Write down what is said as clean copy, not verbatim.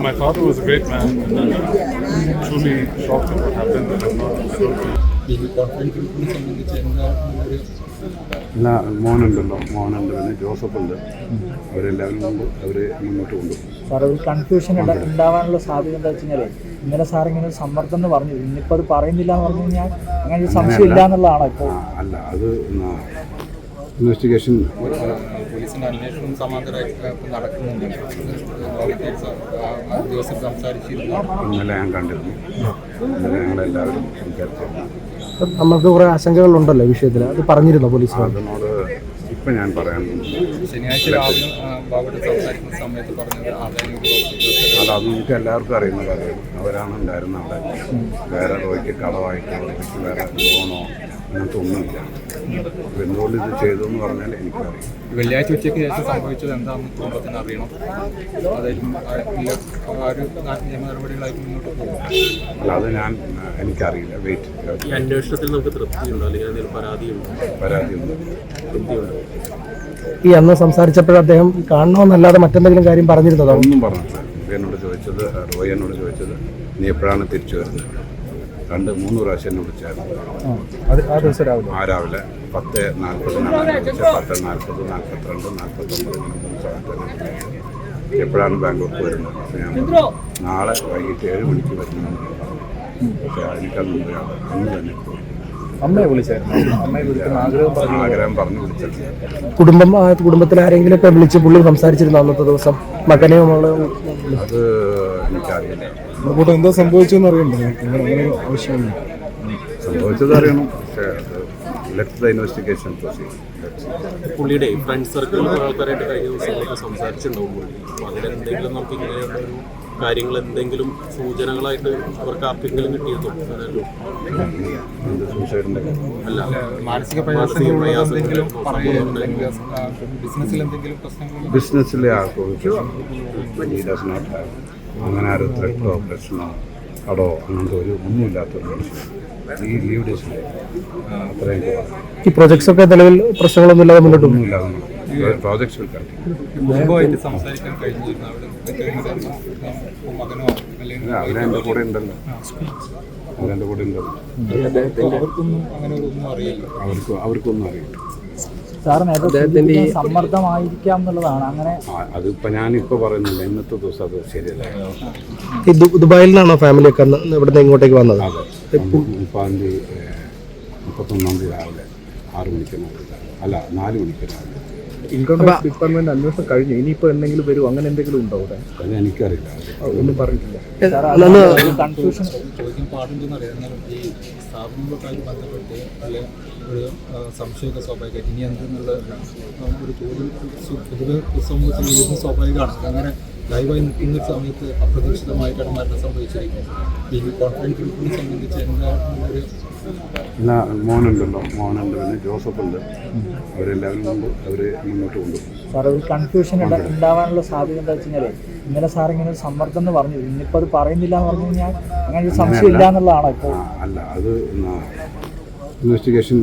my father was a great man, and I'm truly shocked at what happened. And I don't know. അല്ല, മോനുണ്ട്, പിന്നെ Joseph ഉണ്ട്, അവരെല്ലാവരും കൊണ്ട് അവർ മുന്നോട്ട് കൊണ്ടുപോകും. സാർ, ഒരു കൺഫ്യൂഷൻ ഉണ്ടാവാനുള്ള സാധ്യത എന്താ വെച്ച് കഴിഞ്ഞാൽ ഇന്നലെ സാർ ഇങ്ങനെ ഒരു സമ്മർദ്ദം എന്ന് പറഞ്ഞു, ഇന്നിപ്പോൾ അത് പറയുന്നില്ല എന്ന് പറഞ്ഞു കഴിഞ്ഞാൽ അങ്ങനെ ഒരു സംശയം ഇല്ല എന്നുള്ളതാണോ ഇപ്പോൾ? അല്ല, അത് ഇൻവെസ്റ്റിഗേഷൻ പോലീസിന്റെ അന്വേഷണം സമാന്തരമായി നടക്കുന്നുണ്ട്. ദിവസം സംസാരിച്ചിരുന്നു, ഇന്നലെ ഞാൻ കണ്ടിരുന്നു. ഇന്നലെ ഞങ്ങളെല്ലാവരും സംസാരിച്ചിരുന്നു. നമുക്ക് കുറേ ആശങ്കകളുണ്ടല്ലോ വിഷയത്തിൽ, അത് പറഞ്ഞിരുന്നു പോലീസ്? അതിനോട് ഇപ്പം ഞാൻ പറയാൻ ശനിയാഴ്ച രാവിലെ ബാബുട്ട് സംസാരിക്കുന്ന സമയത്ത് പറഞ്ഞത് അത് നമുക്ക് എല്ലാവർക്കും അറിയുന്ന കാര്യമാണ്. അവരാണ് ഉണ്ടായിരുന്നത് അവിടെ. വേറെ റോയ്ക്ക് കടമായിട്ടോ റോയ്ക്ക് വേറെ ലോണോ അങ്ങനത്തെ ഒന്നുമില്ല. അപ്പോൾ എന്തുകൊണ്ട് ഇത് ചെയ്തു എന്ന് പറഞ്ഞാൽ എനിക്കറിയാം. വെള്ളിയാഴ്ച ഉച്ചയ്ക്ക് ശേഷം സംഭവിച്ചത് എന്താണെന്ന് കുടുംബത്തിന് അറിയണം. അതായത് ഒരു നിയമ നടപടികളായിട്ട് മുന്നോട്ട് പോകും. അല്ല, അത് എനിക്കറിയില്ല. വെയിറ്റ്. ഈ അന്വേഷണത്തിൽ നമുക്ക് തൃപ്തിയുണ്ടോ, അല്ലെങ്കിൽ എന്തെങ്കിലും പരാതിയുണ്ട്. ഈ അന്ന് സംസാരിച്ചപ്പോൾ അദ്ദേഹം കാണണമെന്നല്ലാതെ മറ്റെന്തെങ്കിലും കാര്യം പറഞ്ഞിരുന്നതോ? ഒന്നും പറഞ്ഞിട്ടില്ല. റോയ് എന്നോട് ചോദിച്ചത് നീ എപ്പോഴാണ് തിരിച്ചു വരുന്നത്? 2-3 പ്രാവശ്യം എന്നെ വിളിച്ചായിരുന്നു. രാവിലെ 10:40 വിളിച്ച 10:40, 42, 49 എപ്പോഴാണ് ബാംഗ്ലൂർക്ക് വരുന്നത്? ഞാൻ നാളെ വൈകിട്ട് 7 മണിക്ക് വരുന്നതാണ്. പക്ഷേ എനിക്കന്ന് അന്ന് തന്നെ അമ്മയെ വിളിച്ചായിരുന്നു. ആഗ്രഹം പറഞ്ഞ് വിളിച്ചിട്ടില്ല. കുടുംബത്തിൽ ആരെങ്കിലും ഒക്കെ വിളിച്ച് പുള്ളി സംസാരിച്ചിരുന്നു അന്നത്തെ ദിവസം? മകനെയോ മോളോ? അത് എനിക്കറിയില്ല. എന്തോ സംഭവിച്ചെന്ന് അറിയണ്ടേ? ആവശ്യമില്ല, സംഭവിച്ചത് അറിയണം. പക്ഷേ അത് ലെറ്റ് ദ ഇൻവെസ്റ്റിഗേഷൻ പ്രൊസീഡ്. പുള്ളിയുടെ ഫ്രണ്ട് സർക്കിളിൽ ആൾക്കാരായിട്ട് കഴിഞ്ഞ ദിവസങ്ങളൊക്കെ സംസാരിച്ചിട്ടുണ്ടാവും പുള്ളി. അപ്പോൾ അതിലെന്തെങ്കിലും നമുക്ക് ഇങ്ങനെയുള്ള ഒരു കാര്യങ്ങൾ എന്തെങ്കിലും സൂചനകളായിട്ട് അവർക്ക് ആർക്കെങ്കിലും കിട്ടിയിരുന്നോ? അല്ല, മാനസിക ബിസിനസ്സിലെ ആർക്കും അങ്ങനെ ആരും ത്രെട്ടോ പ്രശ്നമോ കടോ അങ്ങനത്തെ ഒന്നുമില്ലാത്തൊരു മനുഷ്യൻ. ഈ ലീവ് ഡേയ്സിൽ അത്രയും ഈ പ്രോജക്ട്സ് ഒക്കെ നിലവിൽ പ്രശ്നങ്ങളൊന്നും ഇല്ലാതെ മുന്നോട്ട് ഒന്നുമില്ലാതെ പ്രോജക്ട്സ് കുടുംബമായിട്ട് സംസാരിക്കാൻ കഴിഞ്ഞിരുന്നു. മകനോ അല്ലെങ്കിൽ അവരെൻ്റെ കൂടെ ഉണ്ടല്ലോ. അവർക്കൊന്നും അങ്ങനെ ഒന്നും അറിയില്ല. അവർക്കൊന്നും അറിയില്ല. സാറിന് സമ്മർദ്ദമായിരിക്കാം എന്നുള്ളതാണ്. അങ്ങനെ അതിപ്പോൾ ഞാനിപ്പോൾ പറയുന്നില്ല, ഇന്നത്തെ ദിവസം അത് ശരിയല്ല. ഈ ദുബായിൽ നിന്നാണോ ഫാമിലി ഒക്കെ ഇവിടുന്ന് ഇങ്ങോട്ടേക്ക് വന്നത്? അതെ, 31 രാവിലെ 6 മണിക്ക് അല്ല 4 മണിക്ക് രാവിലെ. ഇൻകം ടാക്സ് ഡിപ്പാർട്ട്മെന്റ് അന്വേഷണം കഴിഞ്ഞു. ഇനിയിപ്പോൾ എന്തെങ്കിലും വരും, അങ്ങനെ എന്തെങ്കിലും ഉണ്ടോ അവിടെ? അത് എനിക്കറിയില്ല, ഒന്നും പറഞ്ഞിട്ടില്ല. കൺഫ്യൂഷൻ ചോദിക്കാൻ പാടുണ്ടെന്ന് അറിയാം. ഈ സ്ഥാപനങ്ങളുമായി ബന്ധപ്പെട്ട് ഒരു സംശയമൊക്കെ സ്വാഭാവികമായിട്ട് ഇനി എന്തെന്നുള്ള ഒരു ചോദ്യം പൊതുവെ സമൂഹത്തിൽ ഉയർന്ന സ്വാഭാവികമാണ്. അങ്ങനെ ലൈവായി നിൽക്കുന്ന ഒരു സമയത്ത് അപ്രതീക്ഷിതമായിട്ടാണ് മരണം സംഭവിച്ചിരിക്കുന്നത്. ഈ കോൺഫിഡൻസ് ഗ്രൂപ്പിനെ സംബന്ധിച്ച് എന്താണെന്നൊരു മോനുണ്ട്, പിന്നെ ജോസഫ് ഉണ്ട്, അവരെല്ലാവരും കൊണ്ട് അവർ മുന്നോട്ട് കൊണ്ടുപോകും. സാർ, ഒരു കൺഫ്യൂഷൻ ഉണ്ടാവാനുള്ള സാധ്യത എന്താ വെച്ച് കഴിഞ്ഞാൽ ഇന്നലെ സാർ ഇങ്ങനെ ഒരു സമ്മർദ്ദം എന്ന് പറഞ്ഞു, ഇന്നിപ്പോൾ അത് പറയുന്നില്ല എന്ന് പറഞ്ഞു കഴിഞ്ഞാൽ അങ്ങനെ ഒരു സംശയം ഇല്ല എന്നുള്ളതാണോ ഇപ്പോൾ? അല്ല, അത് ഇൻവെസ്റ്റിഗേഷൻ